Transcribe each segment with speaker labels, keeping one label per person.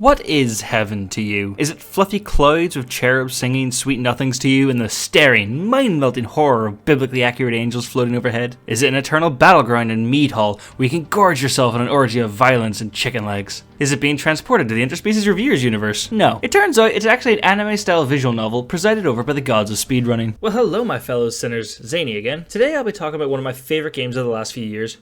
Speaker 1: What is heaven to you? Is it fluffy clouds with cherubs singing sweet nothings to you and the staring, mind-melting horror of biblically accurate angels floating overhead? Is it an eternal battleground and mead hall where you can gorge yourself on an orgy of violence and chicken legs? Is it being transported to the Interspecies Rewires universe? No. It turns out it's actually an anime-style visual novel presided over by the gods of speedrunning. Well, hello my fellow sinners, Zany again. Today I'll be talking about one of my favorite games of the last few years.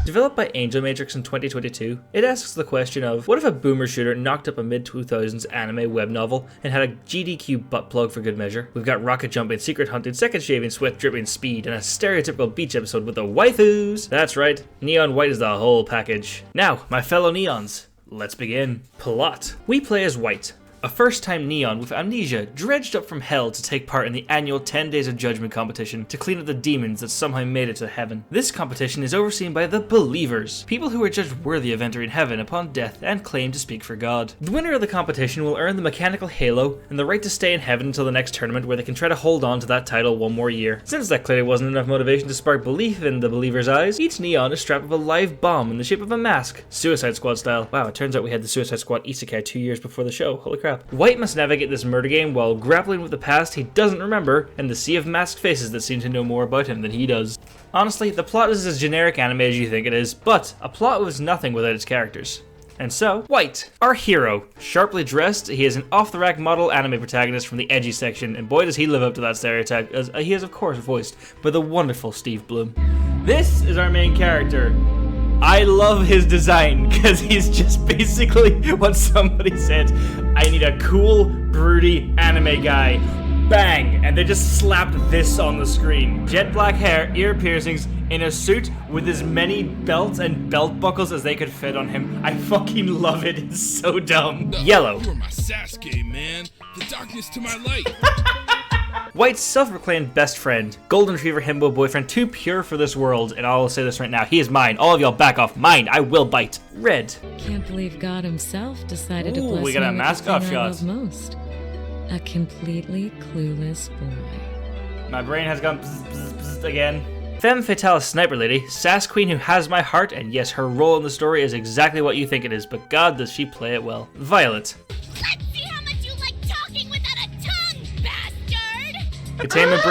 Speaker 1: Developed by Angel Matrix in 2022, it asks the question of, what if a boomer shooter knocked up a mid-2000s anime web novel and had a GDQ butt plug for good measure? We've got rocket jumping, secret hunting, second shaving, sweat dripping speed, and a stereotypical beach episode with the waifus! That's right, Neon White is the whole package. Now, my fellow Neons, let's begin. Plot. We play as White, a first-time Neon with amnesia dredged up from hell to take part in the annual 10 Days of Judgment competition to clean up the demons that somehow made it to heaven. This competition is overseen by the Believers, people who are judged worthy of entering heaven upon death and claim to speak for God. The winner of the competition will earn the mechanical halo and the right to stay in heaven until the next tournament where they can try to hold on to that title one more year. Since that clearly wasn't enough motivation to spark belief in the Believers' eyes, each Neon is strapped with a live bomb in the shape of a mask, Suicide Squad style. Wow, it turns out we had the Suicide Squad isekai 2 years before the show, holy crap. White must navigate this murder game while grappling with the past he doesn't remember and the sea of masked faces that seem to know more about him than he does. Honestly, the plot is as generic anime as you think it is, but a plot was nothing without its characters. And so, White, our hero. Sharply dressed, he is an off-the-rack model anime protagonist from the edgy section, and boy does he live up to that stereotype, as he is of course voiced by the wonderful Steve Bloom. This is our main character. I love his design, because he's just basically what somebody said, I need a cool, broody anime guy. Bang! And they just slapped this on the screen. Jet black hair, ear piercings, in a suit with as many belts and belt buckles as they could fit on him. I fucking love it, it's so dumb. Yellow.
Speaker 2: You are my Sasuke, man. The darkness to my light.
Speaker 1: White's self-proclaimed best friend, golden retriever himbo boyfriend, too pure for this world, and I'll say this right now, he is mine. All of y'all back off. Mine. I will bite. Red.
Speaker 3: Can't believe God himself decided to
Speaker 1: Ooh,
Speaker 3: bless
Speaker 1: we got
Speaker 3: me
Speaker 1: a
Speaker 3: with
Speaker 1: mask
Speaker 3: the
Speaker 1: off
Speaker 3: thing I
Speaker 1: shot.
Speaker 3: love most. A completely clueless boy.
Speaker 1: My brain has gone bzz, bzz, bzz again. Femme fatale sniper lady, sass queen who has my heart, and yes, her role in the story is exactly what you think it is, but God does she play it well. Violet.
Speaker 4: Let's see how much you like talking without a tongue, bastard!
Speaker 1: Containment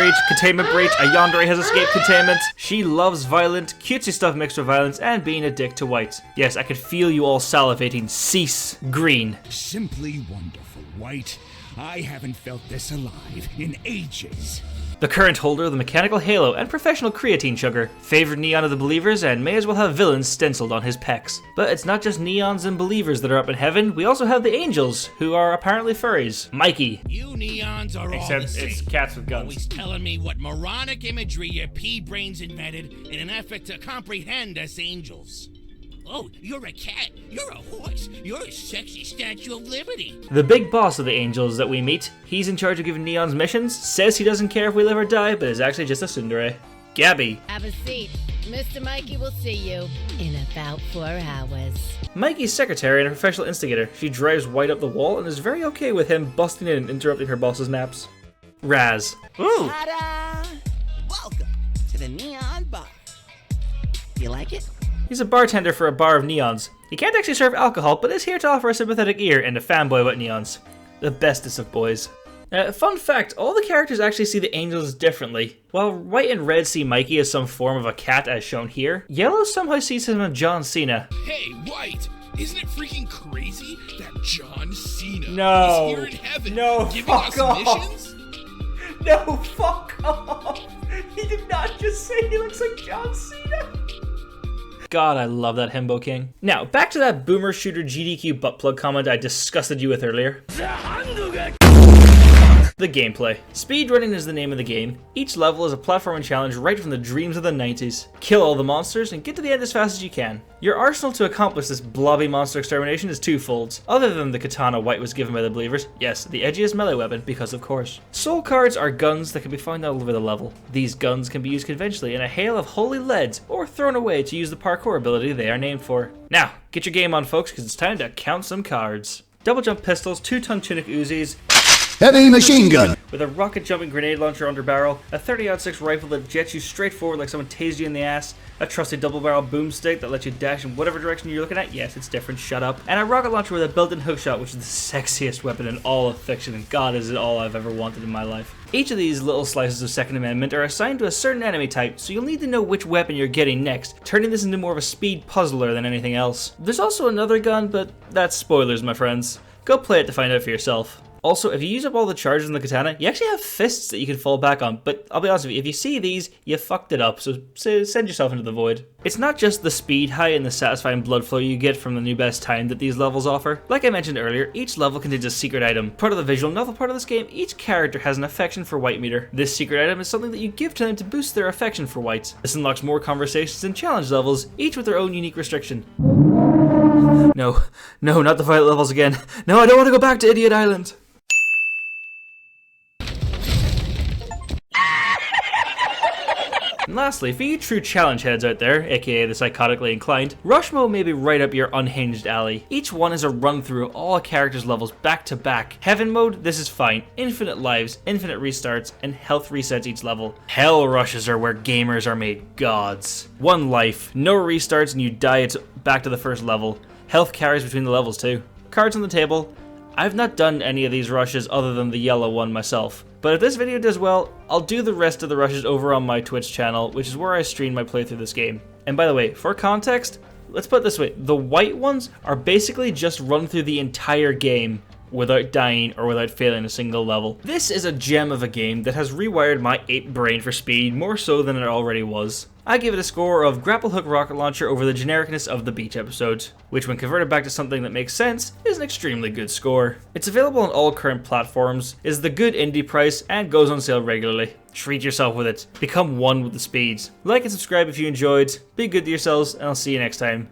Speaker 1: breach, a yandere has escaped containment. She loves violent, cutesy stuff mixed with violence, and being a dick to White. Yes, I could feel you all salivating. Cease. Green.
Speaker 2: Simply wonderful, White. I haven't felt this alive in ages.
Speaker 1: The current holder of the mechanical halo and professional creatine sugar, favored Neon of the Believers, and may as well have villains stenciled on his pecs. But it's not just Neons and Believers that are up in heaven, we also have the Angels, who are apparently furries. Mikey.
Speaker 5: You Neons are all
Speaker 1: Except
Speaker 5: the same.
Speaker 1: it's cats with guns.
Speaker 5: Always telling me what moronic imagery your pea-brains invented in an effort to comprehend us angels. Oh, you're a cat, you're a horse, you're a sexy Statue of Liberty.
Speaker 1: The big boss of the Angels that we meet, he's in charge of giving Neons missions, says he doesn't care if we live or die, but is actually just a tsundere. Gabby.
Speaker 6: Have a seat. Mr. Mikey will see you in about 4 hours.
Speaker 1: Mikey's secretary and a professional instigator. She drives White up the wall and is very okay with him busting in and interrupting her boss's naps. Raz. Ooh!
Speaker 7: Ta-da! Welcome to the Neon Bar. You like it?
Speaker 1: He's a bartender for a bar of Neons. He can't actually serve alcohol, but is here to offer a sympathetic ear and a fanboy about Neons. The bestest of boys. Fun fact, all the characters actually see the Angels differently. While White and Red see Mikey as some form of a cat as shown here, Yellow somehow sees him as John Cena.
Speaker 2: Hey, White. Isn't it freaking crazy that John Cena
Speaker 1: No.
Speaker 2: is here in heaven
Speaker 1: No,
Speaker 2: giving
Speaker 1: fuck
Speaker 2: us
Speaker 1: off.
Speaker 2: missions?
Speaker 1: No, fuck off! He did not just say he looks like John Cena! God, I love that himbo king. Now, back to that boomer shooter GDQ butt plug comment I disgusted you with earlier. The gameplay. Speedrunning is the name of the game. Each level is a platforming challenge right from the dreams of the 90s. Kill all the monsters and get to the end as fast as you can. Your arsenal to accomplish this blobby monster extermination is twofold. Other than the katana White was given by the Believers, yes, the edgiest melee weapon, because of course. Soul cards are guns that can be found all over the level. These guns can be used conventionally in a hail of holy lead, or thrown away to use the parkour ability they are named for. Now, get your game on folks, because it's time to count some cards. Double jump pistols, 2-ton tunic Uzis,
Speaker 8: Heavy machine gun.
Speaker 1: With a rocket jumping grenade launcher under barrel, a 30-06 rifle that jets you straight forward like someone tased you in the ass, a trusty double barrel boomstick that lets you dash in whatever direction you're looking at, yes, it's different, shut up, and a rocket launcher with a built-in hookshot, which is the sexiest weapon in all of fiction, and god is it all I've ever wanted in my life. Each of these little slices of Second Amendment are assigned to a certain enemy type, so you'll need to know which weapon you're getting next, turning this into more of a speed puzzler than anything else. There's also another gun, but that's spoilers, my friends. Go play it to find out for yourself. Also, if you use up all the charges in the katana, you actually have fists that you can fall back on, but I'll be honest with you, if you see these, you fucked it up, so send yourself into the void. It's not just the speed high and the satisfying blood flow you get from the new best time that these levels offer. Like I mentioned earlier, each level contains a secret item. Part of the visual novel part of this game, each character has an affection for white meter. This secret item is something that you give to them to boost their affection for whites. This unlocks more conversations and challenge levels, each with their own unique restriction. No, not the violet levels again. No, I don't want to go back to Idiot Island. And lastly, for you true challenge heads out there, aka the psychotically inclined, rush mode may be right up your unhinged alley. Each one is a run through of all characters' levels back to back. Heaven mode, this is fine. Infinite lives, infinite restarts, and health resets each level. Hell rushes are where gamers are made gods. One life, no restarts, and you die, it's back to the first level. Health carries between the levels too. Cards on the table. I've not done any of these rushes other than the yellow one myself. But if this video does well, I'll do the rest of the rushes over on my Twitch channel, which is where I stream my playthrough of this game. And by the way, for context, let's put it this way, the white ones are basically just run through the entire game without dying or without failing a single level. This is a gem of a game that has rewired my ape brain for speed more so than it already was. I give it a score of grapple hook rocket launcher over the genericness of the beach episode, which when converted back to something that makes sense, is an extremely good score. It's available on all current platforms, is the good indie price, and goes on sale regularly. Treat yourself with it. Become one with the speeds. Like and subscribe if you enjoyed, be good to yourselves, and I'll see you next time.